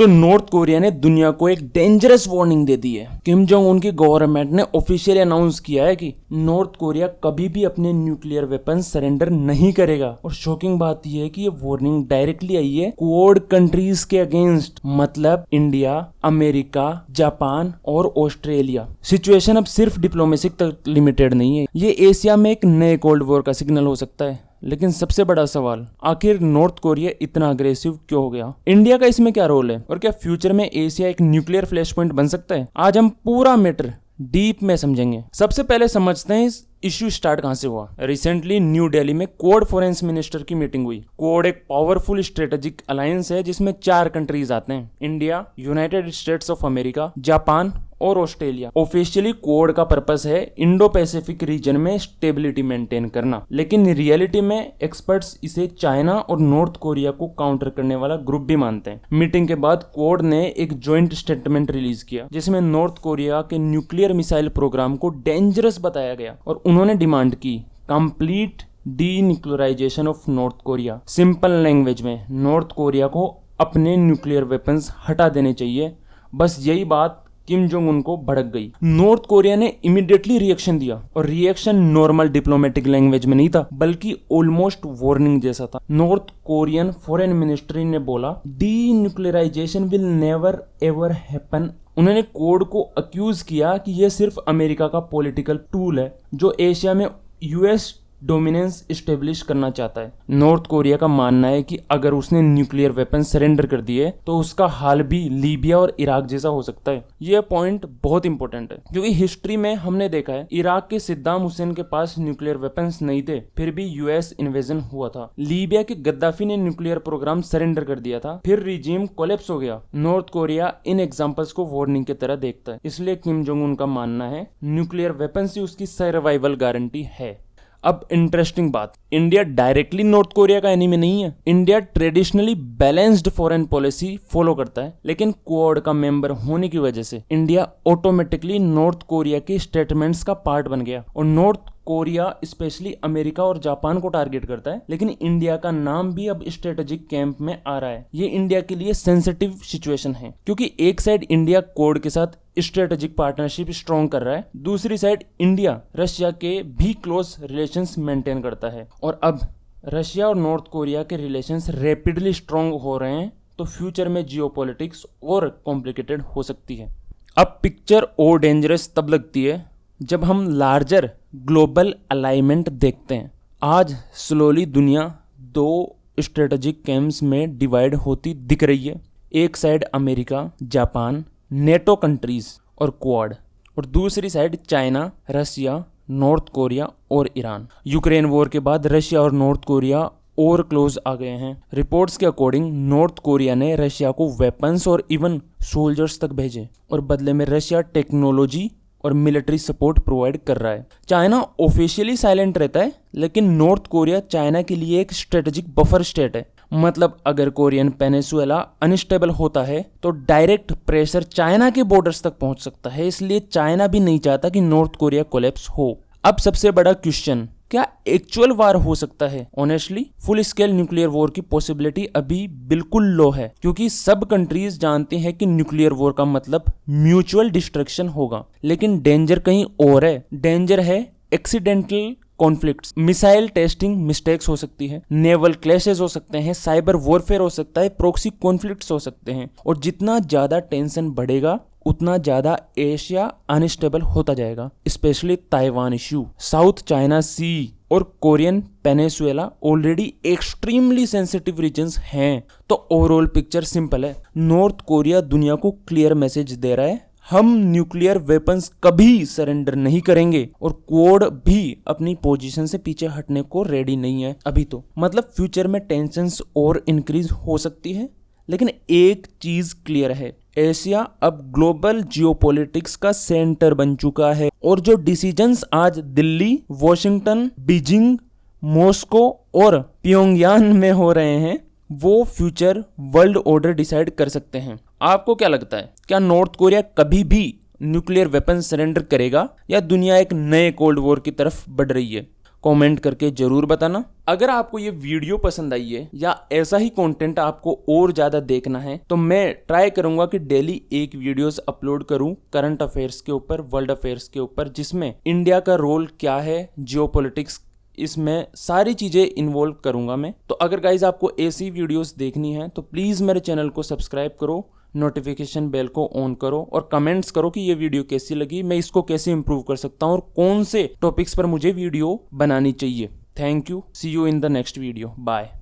So north Korea ने दुनिया को एक डेंजरस वार्निंग दे दी है। किम जोंग उन की गवर्नमेंट ने ऑफिशियली अनाउंस किया है कि नॉर्थ कोरिया कभी भी अपने न्यूक्लियर वेपन सरेंडर नहीं करेगा। और शॉकिंग बात यह है कि ये वार्निंग डायरेक्टली आई है क्वाड कंट्रीज के अगेंस्ट, मतलब इंडिया, अमेरिका, जापान और ऑस्ट्रेलिया। सिचुएशन अब सिर्फ डिप्लोमेसी तक लिमिटेड नहीं है, ये एशिया में एक नए कोल्ड वॉर का सिग्नल हो सकता है। लेकिन सबसे बड़ा सवाल, आखिर नॉर्थ कोरिया इतना अग्रेसिव क्यों हो गया? इंडिया का इसमें क्या रोल है? और क्या फ्यूचर में एशिया एक न्यूक्लियर फ्लैश पॉइंट बन सकता है? आज हम पूरा मैटर डीप में समझेंगे। सबसे पहले समझते हैं इस इश्यू स्टार्ट कहां से हुआ। रिसेंटली न्यू दिल्ली में क्वाड फॉरेन मिनिस्टर की मीटिंग हुई। क्वाड एक पावरफुल स्ट्रेटेजिक अलायंस है जिसमें 4 कंट्रीज आते हैं, India, United states of America, Japan और ऑस्ट्रेलिया। ऑफिशियली क्वाड का पर्पस है इंडो पैसिफिक रीजन में स्टेबिलिटी मेंटेन करना, लेकिन रियलिटी में एक्सपर्ट्स इसे चाइना और नॉर्थ कोरिया को काउंटर करने वाला ग्रुप भी मानते हैं। मीटिंग के बाद क्वाड ने एक ज्वाइंट स्टेटमेंट रिलीज किया जिसमें नॉर्थ कोरिया के न्यूक्लियर मिसाइल प्रोग्राम को डेंजरस बताया गया और उन्होंने डिमांड की complete denuclearisation of north Korea. Simple language में नॉर्थ कोरिया को अपने न्यूक्लियर वेपन्स हटा देने चाहिए। बस यही बात किम जोंग उन को भड़क गई। नॉर्थ कोरिया ने इमीडिएटली रिएक्शन दिया और रिएक्शन नॉर्मल डिप्लोमेटिक लैंग्वेज में नहीं था बल्कि ऑलमोस्ट वार्निंग जैसा था। नॉर्थ कोरियन फॉरेन मिनिस्ट्री ने बोला denuclearisation will never ever happen. उन्होंने कोड को अक्यूज किया कि यह सिर्फ अमेरिका का पॉलिटिकल टूल है जो एशिया में यूएस डोमिनेंस स्टेब्लिश करना चाहता है। नॉर्थ कोरिया का मानना है कि अगर उसने न्यूक्लियर वेपन सरेंडर कर दिए तो उसका हाल भी लीबिया और इराक जैसा हो सकता है। यह पॉइंट बहुत इंपॉर्टेंट है क्योंकि हिस्ट्री में हमने देखा है इराक के सद्दाम हुसैन के पास न्यूक्लियर वेपन्स नहीं थे, फिर भी यूएस इन्वेजन हुआ था। लीबिया के गद्दाफी ने न्यूक्लियर प्रोग्राम सरेंडर कर दिया था, फिर रिजीम कोलैप्स हो गया। नॉर्थ कोरिया इन एग्जांपल्स को वार्निंग की तरह देखता है, इसलिए किम जोंग उन का मानना है न्यूक्लियर वेपन से उसकी सर्वाइवल गारंटी है। अब इंटरेस्टिंग बात, इंडिया डायरेक्टली नॉर्थ कोरिया का एनिमी नहीं है। India traditionally balanced foreign policy follow करता है, लेकिन क्वाड का मेंबर होने की वजह से इंडिया ऑटोमेटिकली नॉर्थ कोरिया के स्टेटमेंट्स का पार्ट बन गया और नॉर्थ कोरिया स्पेशली अमेरिका और जापान को टारगेट करता है। लेकिन इंडिया का नाम भी अब स्ट्रेटेजिक कैंप में आ रहा है। ये इंडिया के लिए सेंसिटिव सिचुएशन है क्योंकि एक साइड इंडिया कोड के साथ स्ट्रेटेजिक पार्टनरशिप स्ट्रॉन्ग कर रहा है, दूसरी साइड इंडिया रशिया के भी क्लोज रिलेशंस मेंटेन करता है। और अब रशिया और नॉर्थ कोरिया के रिलेशंस रैपिडली स्ट्रॉन्ग हो रहे हैं तो फ्यूचर में जियोपॉलिटिक्स और कॉम्प्लिकेटेड हो सकती है। अब पिक्चर और डेंजरस तब लगती है जब हम लार्जर ग्लोबल अलाइनमेंट देखते हैं। आज स्लोली दुनिया 2 स्ट्रेटेजिक कैंप्स में डिवाइड होती दिख रही है। एक side America, Japan, NATO countries और क्वाड, और दूसरी side China, Russia, north Korea और ईरान। यूक्रेन वॉर के बाद रशिया और नॉर्थ कोरिया और क्लोज आ गए हैं। रिपोर्ट्स के अकॉर्डिंग नॉर्थ कोरिया ने रशिया को वेपन्स और इवन सोल्जर्स तक भेजे और बदले में रशिया टेक्नोलॉजी और मिलिट्री सपोर्ट प्रोवाइड कर रहा है। चाइना ऑफिशियली साइलेंट रहता है, लेकिन नॉर्थ कोरिया चाइना के लिए एक स्ट्रेटेजिक बफर स्टेट है। मतलब अगर कोरियन पेनिसुला अनस्टेबल होता है तो डायरेक्ट प्रेशर चाइना के बॉर्डर्स तक पहुंच सकता है, इसलिए चाइना भी नहीं चाहता कि नॉर्थ कोरिया कोलैप्स हो। अब सबसे बड़ा क्वेश्चन, क्या एक्चुअल वार हो सकता है? Honestly full scale nuclear war की पॉसिबिलिटी अभी बिल्कुल लो है क्योंकि सब कंट्रीज जानते हैं कि न्यूक्लियर वॉर का मतलब म्यूचुअल डिस्ट्रक्शन होगा। लेकिन डेंजर कहीं और है। डेंजर है accidental conflicts, missile testing mistakes हो सकती है, नेवल क्लैशेस हो सकते हैं, साइबर वॉरफेयर हो सकता है, प्रॉक्सी कॉन्फ्लिक्ट्स हो सकते हैं। और जितना ज्यादा टेंशन बढ़ेगा उतना ज्यादा एशिया अनस्टेबल होता जाएगा, specially Taiwan issue, south China sea और Korean peninsula already extremely sensitive regions हैं। तो ओवरऑल पिक्चर सिंपल है, नॉर्थ कोरिया दुनिया को क्लियर मैसेज दे रहा है, हम न्यूक्लियर वेपन्स कभी सरेंडर नहीं करेंगे और क्वाड भी अपनी पोजीशन से पीछे हटने को रेडी नहीं है अभी तो। मतलब फ्यूचर में टेंशंस और इंक्रीज हो सकती है, लेकिन एक चीज क्लियर है, एशिया अब ग्लोबल जियोपॉलिटिक्स का सेंटर बन चुका है और जो डिसीजंस आज दिल्ली, वॉशिंगटन, बीजिंग, मॉस्को और प्योंगयांग में हो रहे हैं वो फ्यूचर वर्ल्ड ऑर्डर डिसाइड कर सकते हैं। आपको क्या लगता है, क्या नॉर्थ कोरिया कभी भी न्यूक्लियर वेपन सरेंडर करेगा या दुनिया एक नए कोल्ड वॉर की तरफ बढ़ रही है? कमेंट करके जरूर बताना। अगर आपको ये वीडियो पसंद आई है या ऐसा ही कंटेंट आपको और ज्यादा देखना है तो मैं ट्राई करूंगा कि डेली एक वीडियोस अपलोड करूं करंट अफेयर्स के ऊपर, वर्ल्ड अफेयर्स के ऊपर, जिसमें इंडिया का रोल क्या है, जियोपॉलिटिक्स, इसमें सारी चीजें इन्वॉल्व करूंगा मैं। तो अगर गाइज आपको ऐसी वीडियोस देखनी है तो प्लीज मेरे चैनल को सब्सक्राइब करो, नोटिफिकेशन बेल को ऑन करो और कमेंट्स करो कि ये वीडियो कैसी लगी, मैं इसको कैसे इंप्रूव कर सकता हूँ और कौन से टॉपिक्स पर मुझे वीडियो बनानी चाहिए। Thank you, see you in the next video, bye.